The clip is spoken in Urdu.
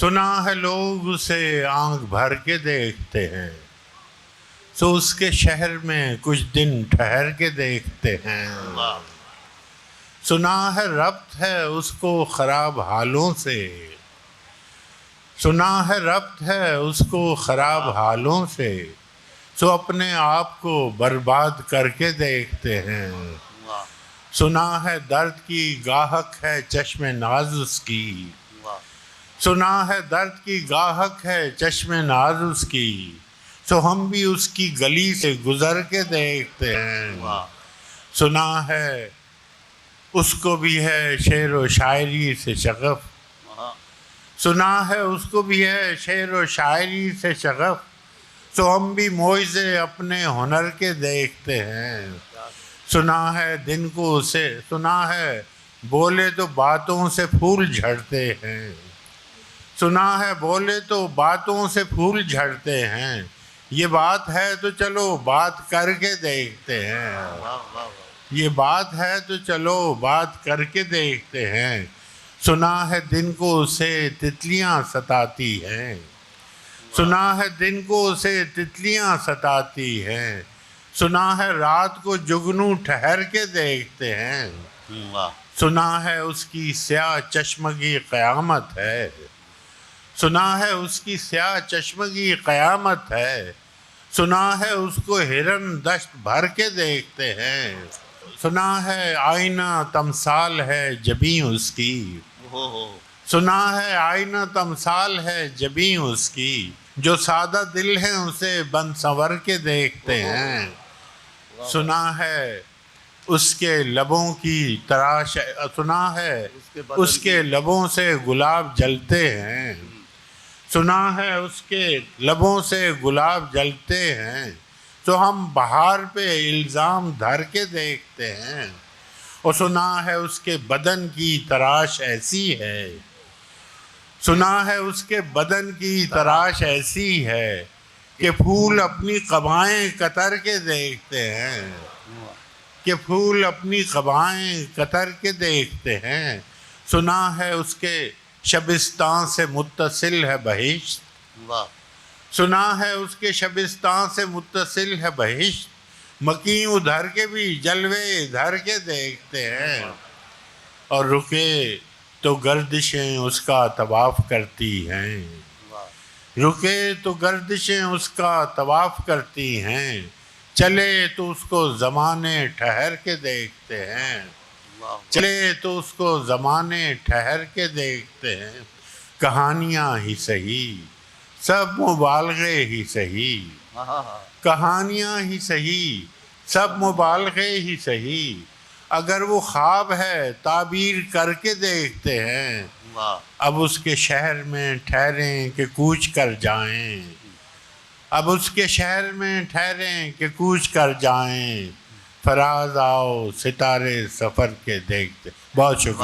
سنا ہے لوگ اسے آنکھ بھر کے دیکھتے ہیں، سو اس کے شہر میں کچھ دن ٹھہر کے دیکھتے ہیں۔ سنا ہے ربط ہے اس کو خراب حالوں سے، سنا ہے ربط ہے اس کو خراب حالوں سے، سو اپنے آپ کو برباد کر کے دیکھتے ہیں۔ سنا ہے درد کی گاہک ہے چشم ناز اس کی، سنا ہے درد کی گاہک ہے چشم ناز اس کی، سو ہم بھی اس کی گلی سے گزر کے دیکھتے ہیں۔ سنا ہے اس کو بھی ہے شعر و شاعری سے شغف، سنا ہے اس کو بھی ہے شعر و شاعری سے شغف، سو ہم بھی موعظے اپنے ہنر کے دیکھتے ہیں۔ سنا ہے دن کو اسے، سنا ہے بولے تو باتوں سے پھول جھڑتے ہیں، سنا ہے بولے تو باتوں سے پھول جھڑتے ہیں، یہ بات ہے تو چلو بات کر کے دیکھتے ہیں۔ یہ بات ہے تو چلو بات کر کے دیکھتے ہیں۔ سنا ہے دن کو اسے تتلیاں ستاتی ہیں، سنا ہے دن کو اسے تتلیاں ستاتی ہیں، سنا ہے رات کو جگنو ٹھہر کے دیکھتے ہیں۔ سنا ہے اس کی سیاہ چشمگی قیامت ہے، سنا ہے اس کی سیاہ چشمگی قیامت ہے، سنا ہے اس کو ہرن دشت بھر کے دیکھتے ہیں۔ سنا ہے آئینہ تمثال ہے جبیں اس کی، سنا ہے آئینہ تمثال ہے جبیں اس کی، جو سادہ دل ہیں اسے بن سنور کے دیکھتے ہیں۔ سنا ہے اس کے لبوں کی تراش، سنا ہے اس کے لبوں سے گلاب جلتے ہیں، سنا ہے اس کے لبوں سے گلاب جلتے ہیں، تو ہم بہار پہ الزام دھر کے دیکھتے ہیں۔ اور سنا ہے اس کے بدن کی تراش ایسی ہے، سنا ہے اس کے بدن کی تراش ایسی ہے کہ پھول اپنی قبائیں کتر کے دیکھتے ہیں، کہ پھول اپنی قبائیں کتر کے دیکھتے ہیں۔ سنا ہے اس کے شبستان سے متصل ہے بہشت، سنا ہے اس کے شبستان سے متصل ہے بہشت، مکیں ادھر کے بھی جلوے ادھر کے دیکھتے ہیں۔ اور رکے تو گردشیں اس کا طواف کرتی ہیں، رکے تو گردشیں اس کا طواف کرتی ہیں، چلے تو اس کو زمانے ٹھہر کے دیکھتے ہیں، چلے تو اس کو زمانے ٹھہر کے دیکھتے ہیں۔ کہانیاں ہی سہی سب مبالغے ہی سہی، کہانیاں ہی سہی سب مبالغے ہی سہی، اگر وہ خواب ہے تعبیر کر کے دیکھتے ہیں۔ اب اس کے شہر میں ٹھہریں کہ کوچ کر جائیں، اب اس کے شہر میں ٹھہریں کہ کوچ کر جائیں، فراز آؤ ستارے سفر کے دیکھتے۔ بہت شکریہ۔